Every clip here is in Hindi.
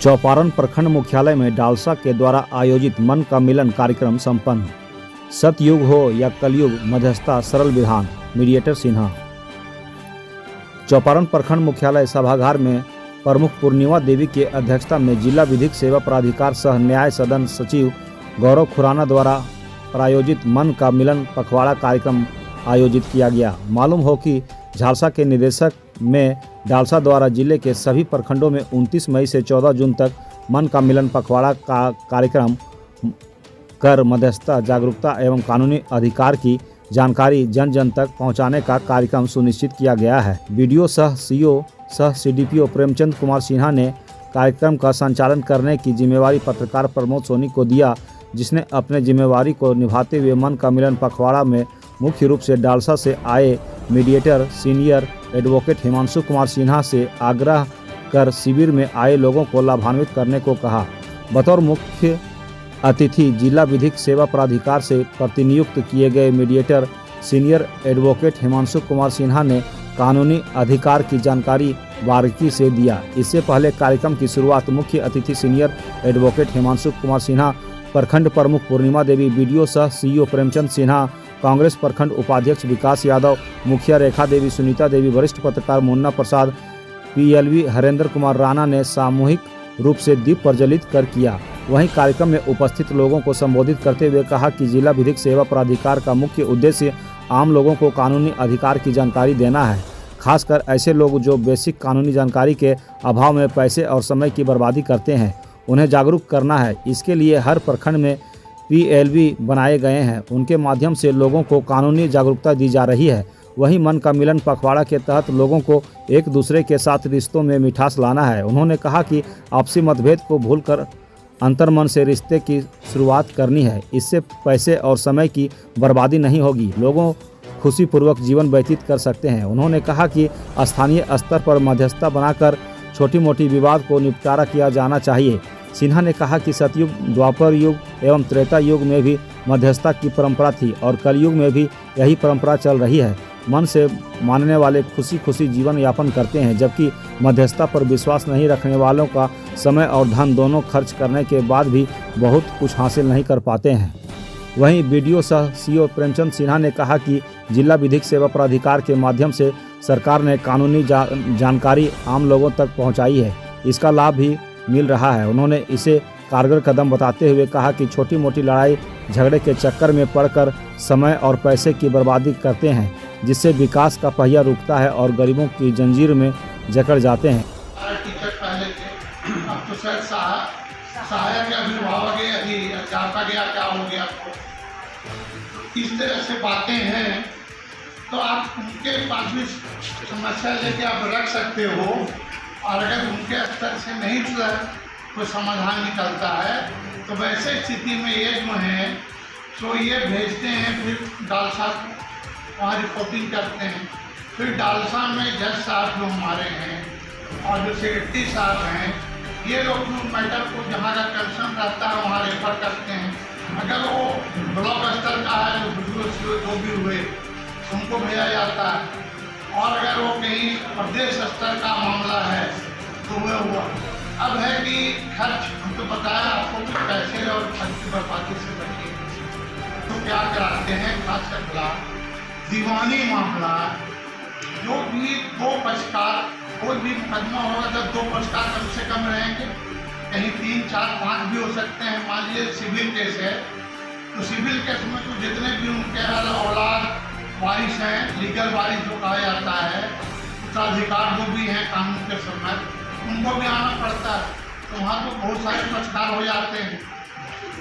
चौपारण प्रखंड मुख्यालय में डालसा के द्वारा आयोजित मन का मिलन कार्यक्रम संपन्न। सतयुग हो या कलयुग, मध्यस्थता सरल विधान, मीडिएटर सिन्हा। चौपारण प्रखंड मुख्यालय सभागार में प्रमुख पूर्णिमा देवी के अध्यक्षता में जिला विधिक सेवा प्राधिकार सह न्याय सदन सचिव गौरव खुराना द्वारा प्रायोजित मन का मिलन पखवाड़ा कार्यक्रम आयोजित किया गया। मालूम हो कि झालसा के निदेशक में डालसा द्वारा जिले के सभी प्रखंडों में 29 मई से 14 जून तक मन का मिलन पखवाड़ा का कार्यक्रम कर मध्यस्थता, जागरूकता एवं कानूनी अधिकार की जानकारी जन जन तक पहुंचाने का कार्यक्रम सुनिश्चित किया गया है। बीडीओ सह सीओ सह सीडीपीओ प्रेमचंद कुमार सिन्हा ने कार्यक्रम का संचालन करने की जिम्मेवारी पत्रकार प्रमोद सोनी को दिया, जिसने अपने जिम्मेवारी को निभाते हुए मन का मिलन पखवाड़ा में मुख्य रूप से डालसा से आए mediator senior advocate Himanshu Kumar Sinha से आग्रह कर शिविर में आए लोगों को लाभान्वित करने को कहा। बतौर मुख्य अतिथि जिला विधिक सेवा प्राधिकार से प्रतिनियुक्त किए गए mediator senior advocate Himanshu Kumar Sinha ने कानूनी अधिकार की जानकारी बारीकी से दिया। इससे पहले कार्यक्रम की शुरुआत मुख्य अतिथि सीनियर एडवोकेट हिमांशु कुमार सिन्हा, प्रखंड प्रमुख पूर्णिमा देवी, बीडीओ सह सीईओ प्रेमचंद सिन्हा, कांग्रेस प्रखंड उपाध्यक्ष विकास यादव, मुखिया रेखा देवी, सुनीता देवी, वरिष्ठ पत्रकार मुन्ना प्रसाद, पीएलवी हरेंद्र कुमार राणा ने सामूहिक रूप से दीप प्रज्वलित कर किया। वहीं कार्यक्रम में उपस्थित लोगों को संबोधित करते हुए कहा कि जिला विधिक सेवा प्राधिकार का मुख्य उद्देश्य आम लोगों को कानूनी अधिकार की जानकारी देना है, खासकर ऐसे लोग जो बेसिक कानूनी जानकारी के अभाव में पैसे और समय की बर्बादी करते हैं, उन्हें जागरूक करना है। इसके लिए हर प्रखंड में पीएलवी बनाए गए हैं, उनके माध्यम से लोगों को कानूनी जागरूकता दी जा रही है। वहीं मन का मिलन पखवाड़ा के तहत लोगों को एक दूसरे के साथ रिश्तों में मिठास लाना है। उन्होंने कहा कि आपसी मतभेद को भूलकर अंतर्मन से रिश्ते की शुरुआत करनी है, इससे पैसे और समय की बर्बादी नहीं होगी, लोगों खुशीपूर्वक जीवन व्यतीत कर सकते हैं। उन्होंने कहा कि स्थानीय स्तर पर मध्यस्थता बनाकर छोटी मोटी विवाद को निपटारा किया जाना चाहिए। सिन्हा ने कहा कि सतयुग, द्वापर युग एवं त्रेता युग में भी मध्यस्थता की परंपरा थी और कलयुग में भी यही परंपरा चल रही है। मन से मानने वाले खुशी खुशी जीवन यापन करते हैं, जबकि मध्यस्थता पर विश्वास नहीं रखने वालों का समय और धन दोनों खर्च करने के बाद भी बहुत कुछ हासिल नहीं कर पाते हैं। वहीं बीडीओ सह सीओ प्रेमचंद सिन्हा ने कहा कि जिला विधिक सेवा प्राधिकार के माध्यम से सरकार ने कानूनी जानकारी आम लोगों तक पहुँचाई है, इसका लाभ भी मिल रहा है। उन्होंने इसे कारगर कदम बताते हुए कहा कि छोटी मोटी लड़ाई झगड़े के चक्कर में पड़कर समय और पैसे की बर्बादी करते हैं, जिससे विकास का पहिया रुकता है और गरीबों की जंजीर में जकड़ जाते हैं। टिकट पहले थे, अब तो शायद सहायक अभिभावक अध्यापक गया, क्या हो गया, इस तरह से बातें हैं। तो आप उनके पास भी समस्या लेके आप रख सकते हो, और अगर उनके स्तर से नहीं कोई समाधान निकलता है तो वैसे स्थिति में ये जो है तो ये भेजते हैं, फिर डालसा वहाँ रिपोर्टिंग करते हैं। फिर डालसा में जज साहब जो हमारे हैं और जो सेक्रेटरी साहब हैं, ये लोग मैटर को जहाँ का कंसर्न रहता है वहाँ रेफर करते हैं। अगर वो ब्लॉक स्तर का है तो जो भी हुए उनको भेजा जाता है, और अगर वो कहीं प्रदेश स्तर का मामला है तो वह हुआ। अब है कि खर्च, हम तो बताया आपको कि पैसे और खर्च की बर्बादी से बचिए, तो क्या कराते हैं, खासकर खिलाफ दीवानी मामला, जो भी दो पक्षकार, कोई भी मुकदमा होगा जब दो पक्षकार कम से कम रहेंगे, कहीं 3, 4, 5 भी हो सकते हैं। मान लीजिए सिविल केस है तो सिविल केस में तो जितने भी उनके औलाद वारिस हैं, लीगल वारिस जो कहा जाता है, उत्तराधिकार जो भी हैं कानून के समय, उनको भी आना पड़ता है। तो वहाँ तो बहुत सारे पक्षकार हो जाते हैं।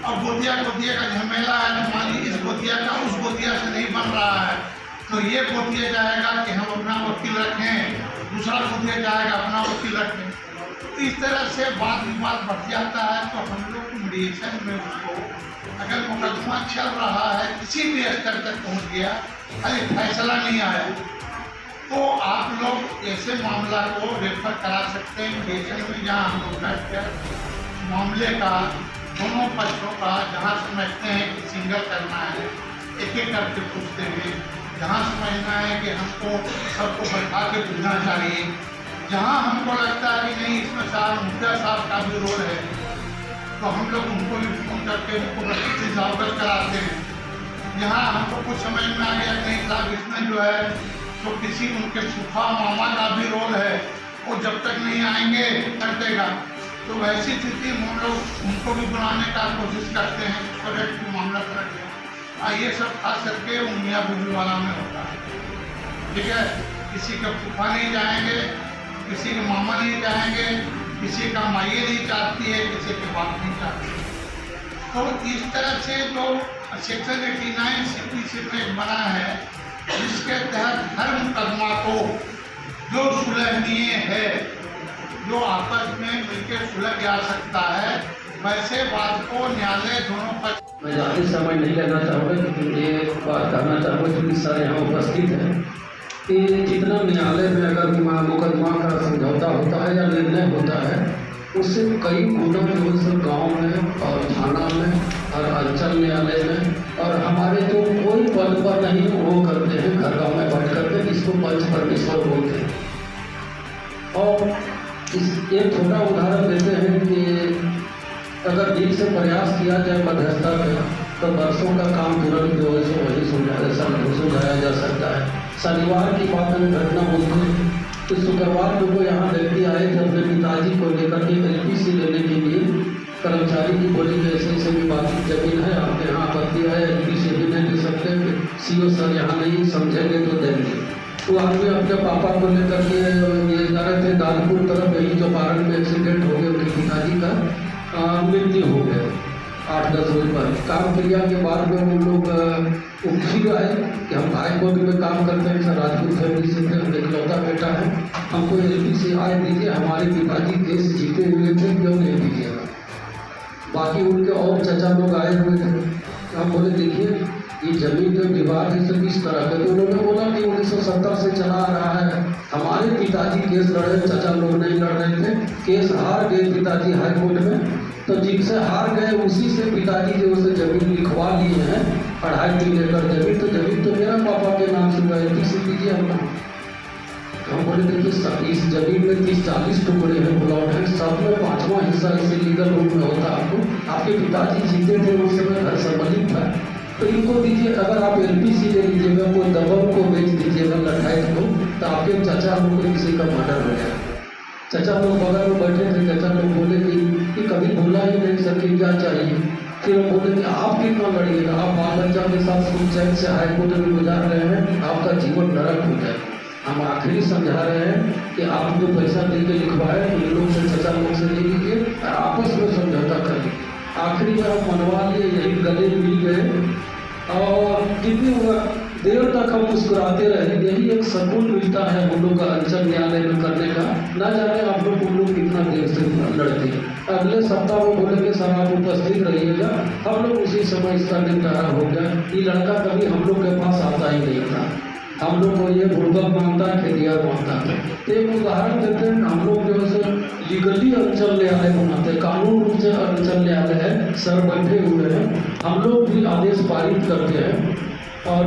और गोतिया का झमेला है, तो मान लीजिए इस गोतिया का उस गोतिया से नहीं बन रहा है, तो ये गोतिया जाएगा कि हम अपना वकील रखें, दूसरा गोतिया जाएगा अपना वकील रखें। तो इस तरह से वाद विवाद बढ़ जाता है। तो हम लोग मीडिएशन में उसको, अगर मुकदमा चल रहा है, किसी भी स्तर तक पहुँच गया, अरे फैसला नहीं आया, तो आप लोग ऐसे मामला को रेफर करा सकते हैं मीडिएशन में, जहाँ हम लोग बैठकर मामले का दोनों पक्षों का जहाँ समझते हैं कि सिंगल करना है, एक एक करके पूछते हैं, जहाँ समझना है कि हमको सबको बैठा के पूछना चाहिए, जहाँ हमको लगता है कि नहीं इसमें साहब मुखिया साहब का भी रोल है, तो हम लोग उनको भी फोन करके उनको रसीद अवगत कराते हैं। यहाँ हमको कुछ समझ में आ गया नहीं साहब इसमें जो है तो किसी उनके फूफा मामा का भी रोल है, वो जब तक नहीं आएंगे कर देगा। तो वैसी स्थिति में हम लोग उनको भी बुलाने का कोशिश करते हैं, करेक्ट मामला करेक्ट है। ये सब खास करके मियाँ बीवी वाला में होता है, ठीक है। किसी का फूफा नहीं जाएंगे, किसी के मामा नहीं जाएंगे, किसी का माइए नहीं चाहती है, किसी के बाप नहीं चाहती है। तो इस तरह से तो सेक्शन 89 CPC में बना है, जिसके तहत हर मुकदमा को जो सुलहनीय है, जो आपस में मिलकर सुलझ जा सकता है, वैसे बात को न्यायालय दोनों पक्ष। मैं ज़्यादा समय नहीं लेना चाहूँगा, लेकिन ये बात करना चाहूँगा क्योंकि सर यहाँ उपस्थित हैं कि जितना न्यायालय में अगर मुकदमा का समझौता होता है या निर्णय होता है, उससे कई गुना जो है गाँव में और थाना में और अंचल न्यायालय में और हमारे जो कोई पद पर नहीं वो करते हैं घर गाँव में बैठ करके, इसको पंच परमेश्वर बोलते हैं। और एक छोटा उदाहरण देते हैं कि अगर दिल से प्रयास किया जाए मध्यस्थता का, तो बरसों का काम तुरंत जो है सो वही सुलझाया जा सकता है। शनिवार की बात में घटना होती है तो शुक्रवार को यहाँ व्यक्ति आए थे अपने पिताजी को लेकर के LPC लेने के लिए। कर्मचारी की बोली कि ऐसे ऐसे भी बाकी जमीन है, आपके यहाँ आपत्ति है, LPC भी नहीं दे सकते, CO सर यहाँ नहीं समझेंगे तो देंगे। तो आदमी अपने पापा को लेकर के ये जा रहे थे दानपुर तरफ, यही जो कारण में एक्सीडेंट हो गया, उनके पिताजी का मृत्यु हो गया 8-10 रोज पर। काम क्रिया के बाद में हम लोग फिर आए कि हम हाई कोर्ट में काम करते हैं, सर राजपूत फैमिली से थे, इकलौता बेटा है, हमको LPC आए दीजिए, हमारे पिताजी केस जीते हुए थे, क्यों नहीं दीजिएगा। बाकी उनके और चचा लोग आए हुए थे, हम बोले देखिए ये जमीन पे विवाद है सब इस तरह का। तो उन्होंने बोला कि 1970 से चला आ रहा है, हमारे पिताजी केस लड़ रहे, चचा लोग नहीं लड़ रहे थे, केस हार गए पिताजी हाई कोर्ट में। तो जिनसे हार गए उसी से पिताजी जो उसे जमीन लिखवा लिए हैं 2.5 एकड़ जमीन। तो जमीन तो मेरा पापा के नाम से LPC दीजिए हमको। हम बोले देखिए इस जमीन में 30-40 टुकड़े हैं, प्लॉट हैं, सब में 5वां हिस्सा इसे लीगल रूप में होता आपको। आपके पिताजी जीते थे उस समय घर सम्मिलित था, तो इनको दीजिए। अगर आप LPC ले लीजिएगा, कोई दबंग को बेच दीजिएगा लड़ाई को, तो आपके चचा लोग को किसी का मर्डर हो जाएगा। चचा लोग बगल में बैठे थे, चचा लोग बोले कि कभी बोला ही नहीं सर कि क्या चाहिए। फिर हम बोले कि आप कितना लड़िएगा, आप बाल बच्चा के साथ सुख चैन से हाई कोर्ट में गुजार रहे हैं, आपका जीवन नरक हो जाए। हम आखिरी समझा रहे हैं कि आप जो पैसा दे के लिखवाए तो इन लोग से चचा लोग से ले लीजिए और आपस में समझौता कर लीजिए। आखिरी में हम मनवा लिए, यही गले मिल गए और कितनी देर तक हम मुस्कुराते रहे। यही एक सुकून मिलता है हम लोग का अंचल न्यायालय में करने का। ना जाने आप लोग उन लोग कितना देर से लड़ते हैं। अगले सप्ताह में बोलेंगे सर आप उपस्थित रहिएगा, हम लोग उसी समय इसका निपटारा हो गया। ये लड़का कभी हम लोग के पास आता ही नहीं था, हम लोग को ये बुर्बक मानता है, खेदियार मानता है। तो एक उदाहरण देते हैं, हम लोग जो है लीगली अंचल न्यायालय बनाते हैं, कानून रूप से अंचल न्यायालय है, सर बैठे हुए हैं, हम लोग भी आदेश पारित करते हैं और